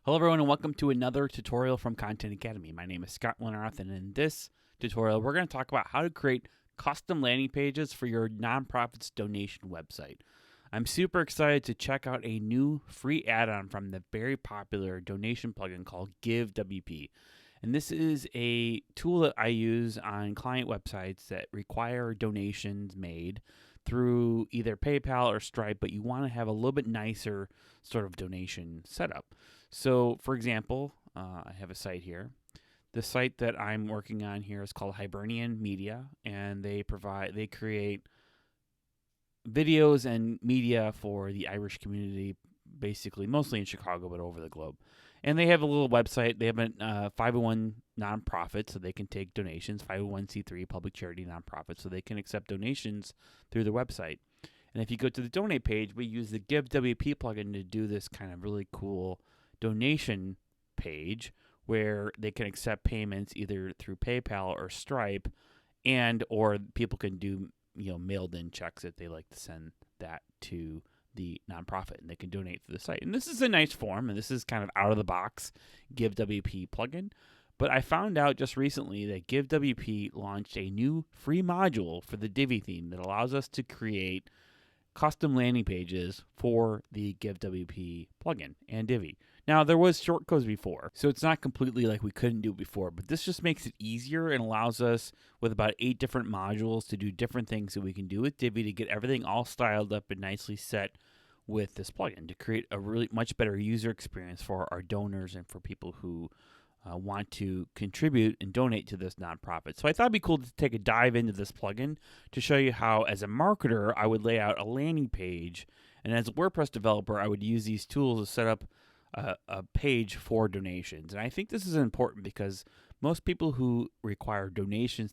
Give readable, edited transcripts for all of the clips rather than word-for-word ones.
Hello everyone and welcome to another tutorial from Content Academy. My name is Scott Winterroth, and in this tutorial we're going to talk about how to create custom landing pages for your nonprofit's donation website. I'm super excited to check out a new free add-on from the very popular donation plugin called givewp. And this is a tool that I use on client websites that require donations made through either PayPal or Stripe, but you want to have a little bit nicer sort of donation setup. So, for example, I have a site here. The site that I'm working on here is called Hibernian Media, and they create videos and media for the Irish community, basically mostly in Chicago, but over the globe. And they have a little website. They have a 501 nonprofit, so they can take donations, 501c3 public charity nonprofit, so they can accept donations through their website. And if you go to the donate page, we use the givewp plugin to do this kind of really cool donation page where they can accept payments either through PayPal or Stripe, and or people can do mailed in checks if they like to send that to the nonprofit, and they can donate through the site. And this is a nice form, and this is kind of out of the box givewp plugin. But I found out just recently that givewp launched a new free module for the Divi theme that allows us to create custom landing pages for the givewp plugin and Divi. Now, there was shortcodes before, so it's not completely like we couldn't do it before, but this just makes it easier and allows us, with about 8 different modules, to do different things that we can do with Divi to get everything all styled up and nicely set with this plugin to create a really much better user experience for our donors and for people who want to contribute and donate to this nonprofit. So I thought it'd be cool to take a dive into this plugin to show you how, as a marketer, I would lay out a landing page, and as a WordPress developer, I would use these tools to set up a page for donations. And I think this is important because most people who require donations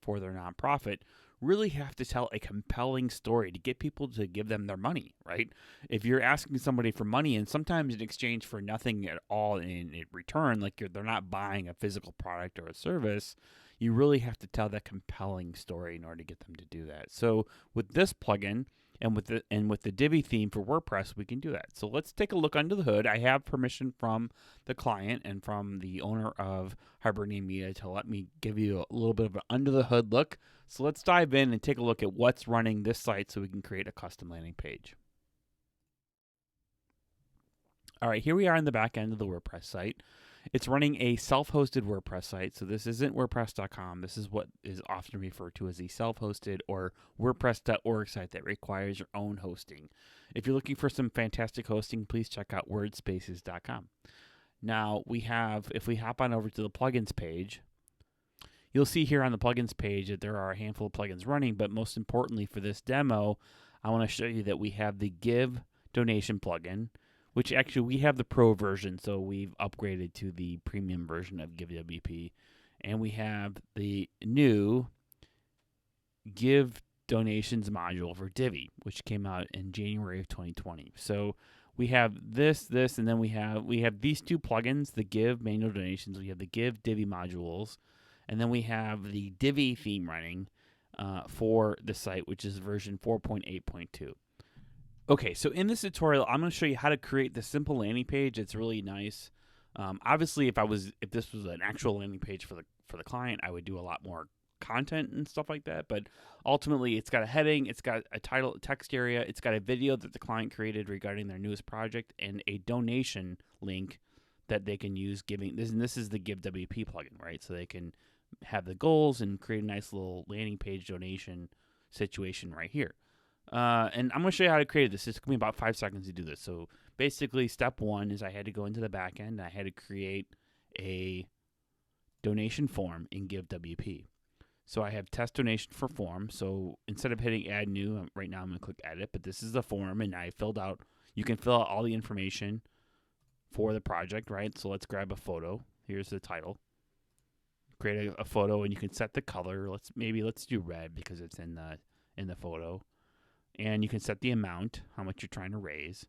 for their nonprofit really have to tell a compelling story to get people to give them their money, right? If you're asking somebody for money, and sometimes in exchange for nothing at all in return, like they're not buying a physical product or a service, you really have to tell that compelling story in order to get them to do that. So with this plugin and with the Divi theme for WordPress, we can do that. So let's take a look under the hood. I have permission from the client and from the owner of Hibernian Media to let me give you a little bit of an under the hood look. So let's dive in and take a look at what's running this site so we can create a custom landing page. All right, here we are in the back end of the WordPress site. It's running a self-hosted WordPress site, so this isn't WordPress.com. This is what is often referred to as the self-hosted or WordPress.org site that requires your own hosting. If you're looking for some fantastic hosting, please check out wordspaces.com. Now, if we hop on over to the plugins page, you'll see here on the plugins page that there are a handful of plugins running, but most importantly for this demo, I want to show you that we have the Give donation plugin, which actually we have the pro version, so we've upgraded to the premium version of givewp. And we have the new Give donations module for Divi, which came out in January of 2020. So we have this, and then we have these two plugins, the Give manual donations. We have the Give Divi modules, and then we have the Divi theme running for the site, which is version 4.8.2. Okay, so in this tutorial, I'm going to show you how to create the simple landing page. It's really nice. Obviously, if this was an actual landing page for the client, I would do a lot more content and stuff like that. But ultimately, it's got a heading, it's got a title, text area, it's got a video that the client created regarding their newest project, and a donation link that they can use giving this. And this is the givewp plugin, right? So they can have the goals and create a nice little landing page donation situation right here. And I'm going to show you how to create this. It's going to be about 5 seconds to do this. So basically, step 1 is I had to go into the back end. I had to create a donation form in givewp. So I have test donation for form. So instead of hitting add new, right now I'm going to click edit, but this is the form, and I filled out, you can fill out all the information for the project, right? So let's grab a photo. Here's the title. Create a photo, and you can set the color. Let's do red because it's in the photo. And you can set the amount, how much you're trying to raise,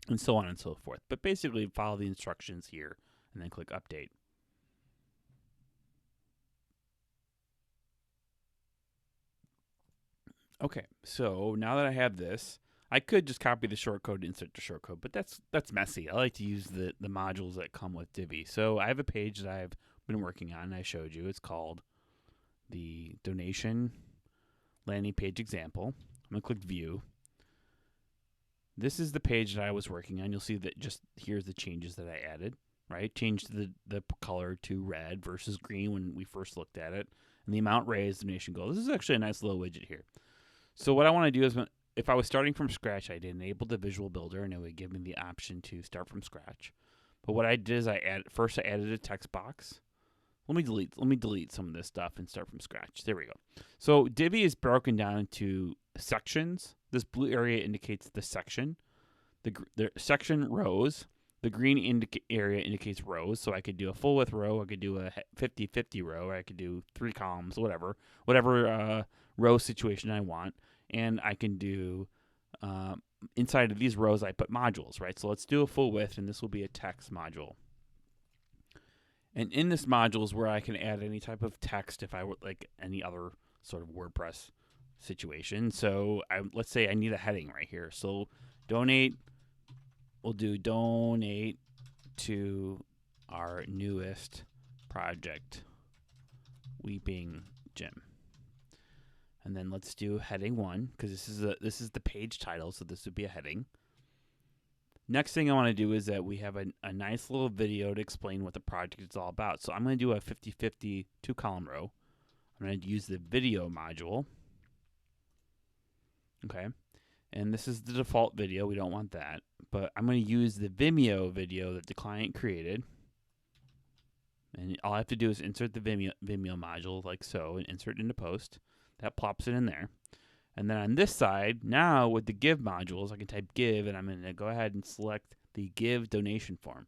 and so on and so forth. But basically, follow the instructions here, and then click Update. Okay, so now that I have this, I could just copy the shortcode, insert the shortcode, but that's messy. I like to use the modules that come with Divi. So I have a page that I've been working on. I showed you. It's called the donation landing page example. I'm going to click view. This is the page that I was working on. You'll see that just here's the changes that I added, right? Changed the color to red versus green when we first looked at it. And the amount raised, donation goal. This is actually a nice little widget here. So what I want to do is, if I was starting from scratch, I'd enable the visual builder and it would give me the option to start from scratch. But what I did is I added a text box. Let me delete some of this stuff and start from scratch. There we go. So Divi is broken down into sections. This blue area indicates the section. The section rows. The green area indicates rows. So I could do a full width row. I could do a 50-50 row. Or I could do 3 columns, whatever row situation I want. And I can do inside of these rows I put modules, right? So let's do a full width, and this will be a text module. And in this module is where I can add any type of text if I would like any other sort of WordPress situation. So let's say I need a heading right here. So donate, we'll do donate to our newest project, Weeping Jim. And then let's do heading 1 because this is the page title, so this would be a heading. Next thing I want to do is that we have a nice little video to explain what the project is all about. So I'm going to do a 50-50 2-column row. I'm going to use the video module. Okay. And this is the default video. We don't want that. But I'm going to use the Vimeo video that the client created. And all I have to do is insert the Vimeo module like so and insert into post. That plops it in there. And then on this side, now with the give modules, I can type give, and I'm going to go ahead and select the give donation form.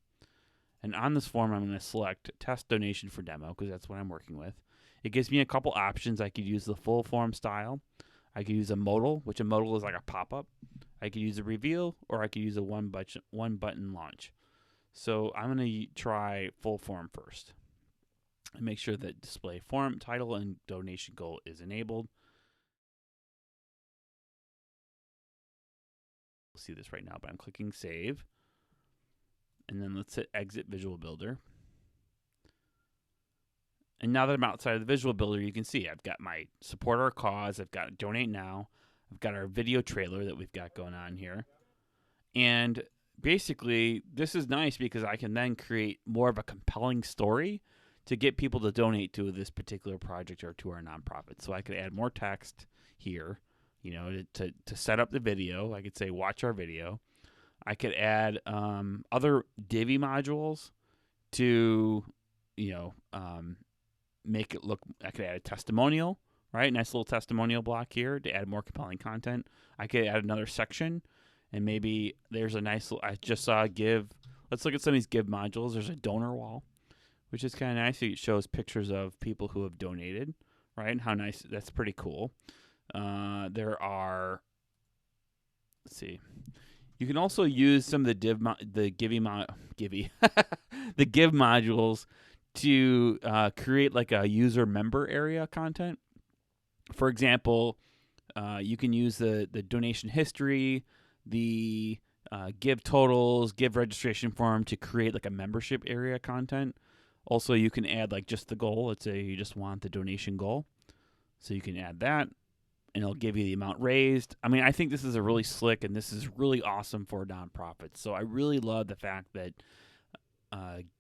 And on this form, I'm going to select test donation for demo because that's what I'm working with. It gives me a couple options. I could use the full form style. I could use a modal, which a modal is like a pop-up. I could use a reveal, or I could use a one button launch. So I'm going to try full form first. And make sure that display form, title, and donation goal is enabled. We'll see this right now, but I'm clicking save. And then let's hit exit Visual Builder. And now that I'm outside of the Visual Builder, you can see I've got my support our cause, I've got donate now, I've got our video trailer that we've got going on here. And basically, this is nice because I can then create more of a compelling story to get people to donate to this particular project or to our nonprofit. So I could add more text here, you know, to set up the video. I could say, watch our video. I could add other Divi modules to, you know, make it look, I could add a testimonial, right? Nice little testimonial block here to add more compelling content. I could add another section, and maybe there's a nice, I just saw give, let's look at some of these give modules. There's a donor wall, which is kind of nice. It shows pictures of people who have donated, right? How nice, that's pretty cool. There are, let's see. You can also use some of the give modules to create like a user member area content. For example, you can use the donation history, the give totals, give registration form to create like a membership area content. Also, you can add like just the goal. Let's say you just want the donation goal. So you can add that, and it'll give you the amount raised. I mean, I think this is a really slick, and this is really awesome for nonprofits. So I really love the fact that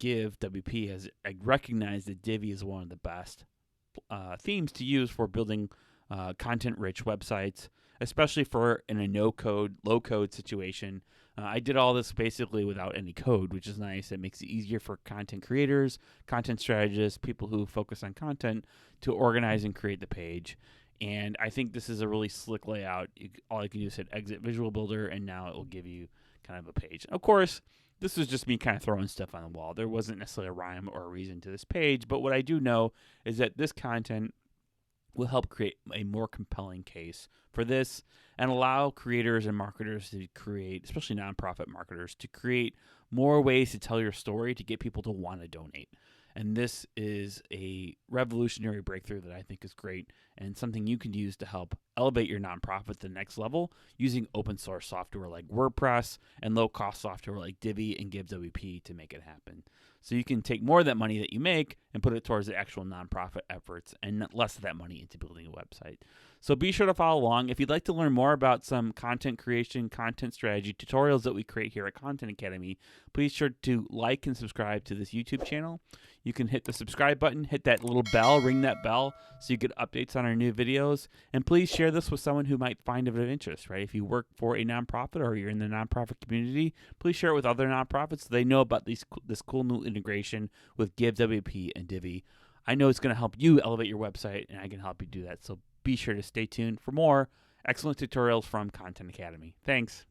givewp has recognized that Divi is one of the best themes to use for building content-rich websites, especially for in a no-code, low-code situation. I did all this basically without any code, which is nice. It makes it easier for content creators, content strategists, people who focus on content to organize and create the page. And I think this is a really slick layout. All you can do is hit exit Visual Builder, and now it will give you kind of a page. Of course, this was just me kind of throwing stuff on the wall. There wasn't necessarily a rhyme or a reason to this page, but what I do know is that this content will help create a more compelling case for this and allow creators and marketers to create, especially nonprofit marketers, to create more ways to tell your story to get people to want to donate. And this is a revolutionary breakthrough that I think is great and something you can use to help elevate your nonprofit to the next level using open source software like WordPress and low-cost software like Divi and givewp to make it happen. So you can take more of that money that you make and put it towards the actual nonprofit efforts and less of that money into building a website. So be sure to follow along. If you'd like to learn more about some content creation, content strategy tutorials that we create here at Content Academy, please sure to like and subscribe to this YouTube channel. You can hit the subscribe button, hit that little bell, ring that bell so you get updates on our new videos. And please share this with someone who might find it of interest, right? If you work for a nonprofit or you're in the nonprofit community, please share it with other nonprofits so they know about this cool new integration with givewp and Divi. I know it's going to help you elevate your website, and I can help you do that. So be sure to stay tuned for more excellent tutorials from Content Academy. Thanks.